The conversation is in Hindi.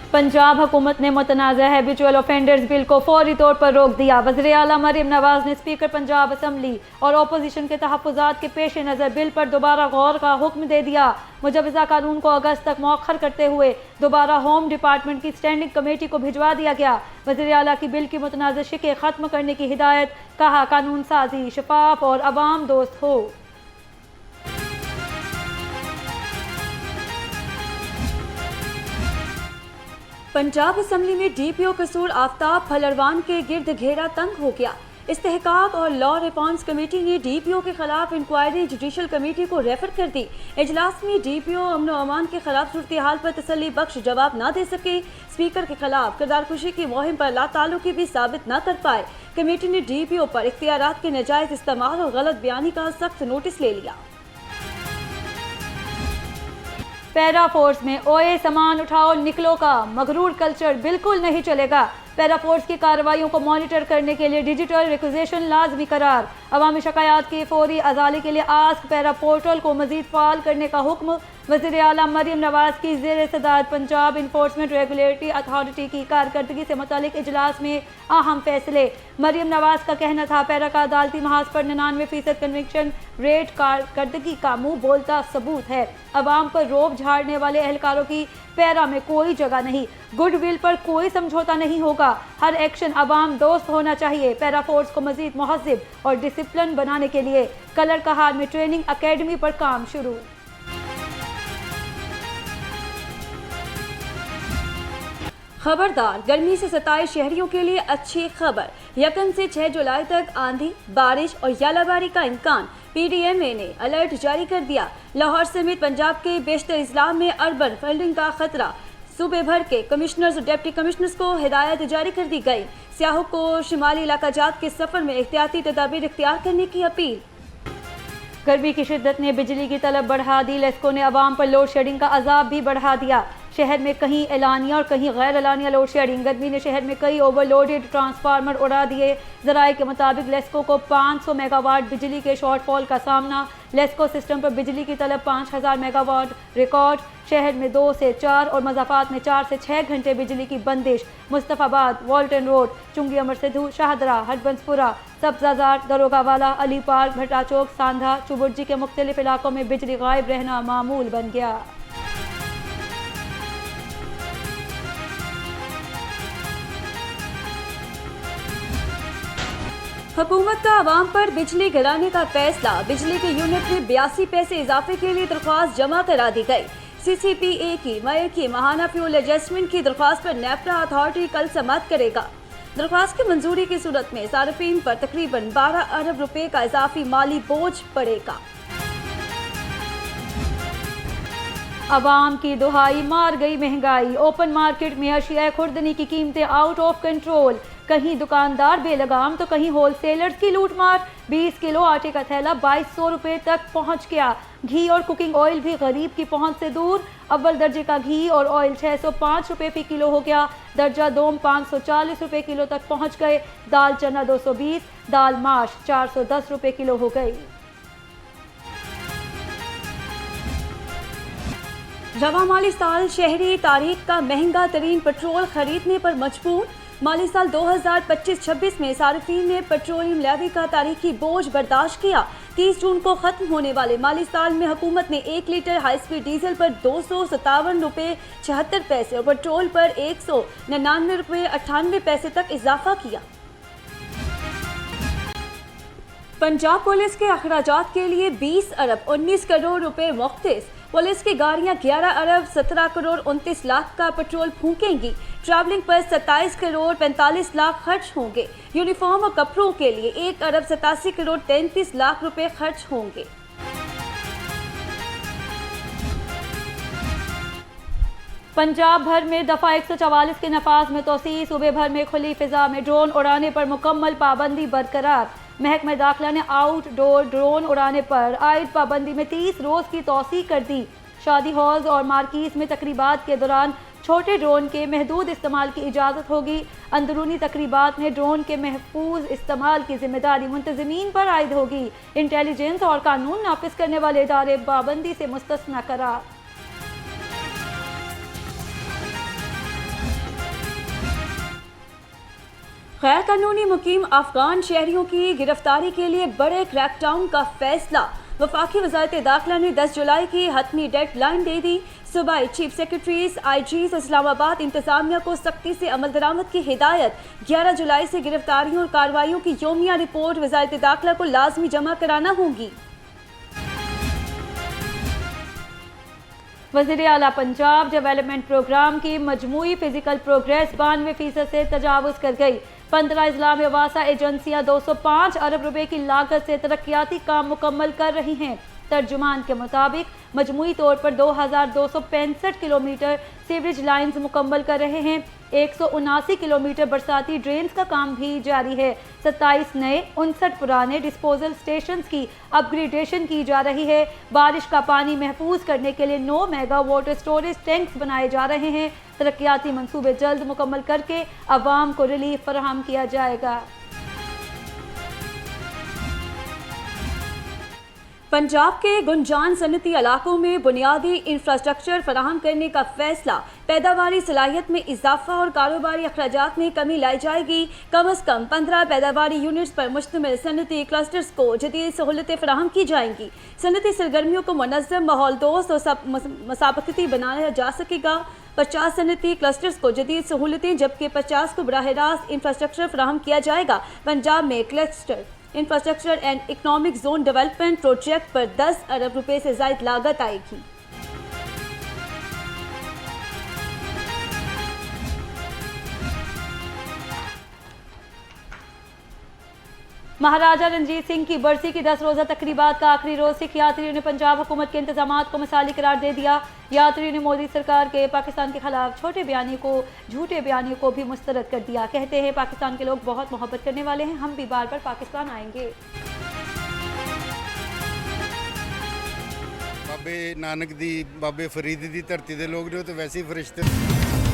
पंजाब हुकूमत ने मुतनाज़ा हैबिचुअल ऑफेंडर्स बिल को फौरी तौर पर रोक दिया। वज़ीर आला मरियम नवाज ने स्पीकर पंजाब असम्बली और अपोजिशन के तहफ़्फ़ुज़ात के पेश नज़र बिल पर दोबारा गौर का हुक्म दे दिया। मुजवज़ा कानून को अगस्त तक मौखर करते हुए दोबारा होम डिपार्टमेंट की स्टैंडिंग कमेटी को भिजवा दिया गया। वज़ीर आला की बिल की मुतनाज़ा शिक़े ख़त्म करने की हिदायत, कहा कानून साजी शफाफ और अवाम दोस्त हो। पंजाब असम्बली में DPO कसूर आफ्ताब फलरवान के गिर्द घेरा तंग हो गया। इस्तेहकाक और लॉ रिफॉर्म्स कमेटी ने DPO के खिलाफ इंक्वायरी जुडिशल कमेटी को रेफर कर दी। इजलास में DPO अमन व अमान के खिलाफ सूरत हाल पर तसल्ली बख्श जवाब न दे सके। स्पीकर के खिलाफ किरदारकुशी की मुहिम पर लाताल्लुकी भी साबित न कर पाए। कमेटी ने DPO पर इख्तियारात के नाजायज इस्तेमाल और गलत बयानी का सख्त नोटिस ले लिया। पैरा फोर्स में ओए सामान उठाओ निकलो का मगरूर कल्चर बिल्कुल नहीं चलेगा। पैरा फोर्स की कार्रवाइयों को मॉनिटर करने के लिए डिजिटल रिक्विजिशन लाजमी करार। अवामी शिकायत की फौरी अजाली के लिए आस्क पैरा पोर्टल को मजीद फाल करने का हुक्म। वज़ीर आला मरियम नवाज की ज़ेर सदारत पंजाब इन्फोर्समेंट रेगुलेटरी अथॉरिटी की कारकर्दगी से मुतालिक इजलास में अहम फैसले। मरियम नवाज का कहना था पैरा का अदालती महाज पर 99% कन्विक्शन रेट कारकर्दगी का मुंह बोलता सबूत है। अवाम पर रोब झाड़ने वाले एहलकारों की पैरा में कोई जगह नहीं। गुडविल पर कोई समझौता नहीं होगा। हर एक्शन अवाम दोस्त होना चाहिए। पैरा फोर्स को मजीद महज़िब और डिसिप्लिन बनाने के लिए कलर कहार में ट्रेनिंग अकेडमी पर काम शुरू। खबरदार, गर्मी से सताए शहरियों के लिए अच्छी खबर। 1 से 6 जुलाई तक आंधी, बारिश और यालाबारी का इम्कान। PDMA ने अलर्ट जारी कर दिया। लाहौर समेत पंजाब के बेशतर अजला में अर्बन फ्लडिंग का खतरा। सूबे भर के कमिश्नर्स और डिप्टी कमिश्नर्स को हिदायत जारी कर दी गई। सियाहों को शिमाली इलाका जात के सफर में एहतियाती तदाबीर इख्तियार करने की अपील। गर्मी की शिद्दत ने बिजली की तलब बढ़ा दी। लेस्को ने अवाम पर लोड शेडिंग का अजाब भी बढ़ा दिया। शहर में कहीं एलानिया और कहीं गैर एलानिया लोड शेडिंग। गर्मी ने शहर में कई ओवरलोडेड ट्रांसफार्मर उड़ा दिए। जराये के मुताबिक लेस्को को 500 मेगावाट बिजली के शॉर्टफॉल का सामना। लेस्को सिस्टम पर बिजली की तलब 5000 मेगावाट रिकॉर्ड। शहर में 2 से 4 और मज़ाफ़ात में 4 से 6 घंटे बिजली की बंदिश। मुस्तफ़ाबाद, वॉल्टन रोड, चुंगी अमर सिद्धू, शाहदरा, हरबंसपुरा, सब्जाजार, दरोगावाला, अली पार्क, भट्टा चौक, सांधा, चुबुर्जी के मुख्तलिफ इलाकों में बिजली गायब रहना मामूल बन गया। हुकूमत का अवाम पर बिजली गिराने का फैसला। बिजली के यूनिट में 82 पैसे इजाफे के लिए दरख्वास्त जमा करा दी गई। CCPA की मई की माहाना फ्यूल एडजस्टमेंट की दरख्वास्त पर नेफ्रा अथॉरिटी कल समाअत करेगा। दरख्वास्त की मंजूरी की सूरत में सार्फिन पर तकरीबन 12 अरब रुपए का इजाफी माली बोझ पड़ेगा। अवाम की दुहाई मार गई महंगाई। ओपन मार्केट में अशिया खुर्दनी की कीमतें आउट ऑफ कंट्रोल। कहीं दुकानदार बेलगाम तो कहीं होलसेलर्स की लूटमार। 20 किलो आटे का थैला 2200 रुपए तक पहुंच गया। घी और कुकिंग ऑयल भी गरीब की पहुंच से दूर। अव्वल दर्जे का घी और ऑयल 605 रुपए फी किलो हो गया। दर्जा दोम 540 रुपए किलो तक पहुंच गए। दाल चना 220, दाल माश 410 रुपए किलो हो गई। रवा माली साल शहरी तारीख का महंगा तरीन पेट्रोल खरीदने पर मजबूर। माली साल 2025-26 में सार्फिन ने पेट्रोलियम लेवी का तारीखी बोझ बर्दाश्त किया। 30 जून को खत्म होने वाले माली साल में हुकूमत ने 1 लीटर हाई स्पीड डीजल पर 257 रुपए 76 पैसे और पेट्रोल पर 199 रुपए 98 पैसे तक इजाफा किया। पंजाब पुलिस के अखराजात के लिए 20 अरब 19 करोड़ रुपए मुख्तस। पुलिस की गाड़ियां 11 अरब 17 करोड़ 29 लाख का पेट्रोल फूकेंगी। ट्रैवलिंग पर 27 करोड़ 45 लाख खर्च होंगे। यूनिफॉर्म और कपड़ों के लिए 1 अरब 87 करोड़ 33 लाख रुपए खर्च होंगे। पंजाब भर में दफा 144 के नफाज में तोसी। सूबे भर में खुली फिजा में ड्रोन उड़ाने पर मुकम्मल पाबंदी बरकरार। महकमा दाखिला ने आउटडोर ड्रोन उड़ाने पर आयद पाबंदी में 30 रोज की तोसी कर दी। शादी हॉल्स और मार्कीज में तकरीबात के दौरान छोटे ड्रोन के महदूद इस्तेमाल की इजाज़त होगी। अंदरूनी तकरीबात में ड्रोन के महफूज इस्तेमाल की जिम्मेदारी मुंतज़मीन पर आयद होगी। इंटेलिजेंस और कानून नाफिज करने वाले इदारे पाबंदी से मुस्तस्ना करार। गैर कानूनी मुकीम अफगान शहरियों की गिरफ्तारी के लिए बड़े क्रैकडाउन का फैसला। वफाकी वजारत दाखिला ने 10 जुलाई की हतमी डेडलाइन दे दी। सूबाई चीफ सेक्रेटरीज आईजीज इस्लामाबाद इंतजामिया को सख्ती से अमल दरामद की हिदायत। 11 जुलाई से गिरफ्तारियों और कार्रवाइयों की योमिया रिपोर्ट वजारत दाखिला को लाजमी जमा कराना होगी। वज़ीर आला पंजाब डेवलपमेंट प्रोग्राम की मजमूई फिजिकल प्रोग्रेस 92% से तजावुज़ कर गई। 15 इस्लामी वासा एजेंसियां 205 अरब रुपए की लागत से तरक्याती काम मुकम्मल कर रही हैं। तर्जुमान के मुताबिक मजमूई तौर पर 2265 किलोमीटर सीवरेज लाइन्स मुकम्मल कर रहे हैं। 179 किलोमीटर बरसाती ड्रेन्स का काम भी जारी है। 27 नए 59 पुराने डिस्पोजल स्टेशन की अपग्रेडेशन की जा रही है। बारिश का पानी महफूज करने के लिए 9 मेगा वाटर स्टोरेज टैंक्स बनाए जा रहे हैं। तरक्याती मंसूबे जल्द मुकम्मल करके अवाम को रिलीफ फराहम किया जाएगा। पंजाब के गुंजान सनती इलाकों में बुनियादी इंफ्रास्ट्रक्चर फराहम करने का फैसला। पैदावारी सलाहियत में इजाफा और कारोबारी अखराजात में कमी लाई जाएगी। कम अज़ कम 15 पैदावारी यूनिट्स पर मुश्तमिल सनती क्लस्टर्स को जदीद सहूलतें फराहम की जाएंगी। सनती सरगर्मियों को मुनज़्ज़म, माहौल दोस्त और मसाबकती बनाया जा सकेगा। 50 सनती क्लस्टर्स को जदीद सहूलतें जबकि 50 को बराह रास्त इंफ्रास्ट्रक्चर फराहम किया जाएगा। पंजाब में cluster infrastructure and economic zone development project पर 10 अरब रुपए से ज़ायद लागत आएगी। महाराजा रणजीत सिंह की बरसी की 10 रोज़ा तकरीबात का आखिरी रोज सिख यात्रियों ने पंजाब हुकूमत के इंतजामात को मिसाली करार दे दिया। यात्रियों ने मोदी सरकार के पाकिस्तान के खिलाफ झूठे बयानियों को भी मुस्तरद कर दिया। कहते हैं पाकिस्तान के लोग बहुत मोहब्बत करने वाले हैं, हम भी बार बार पाकिस्तान आएंगे। बाबे नानक दी, बाबे फरीद दी धरती दे लोग ने तो वैसे ही फरिश्ते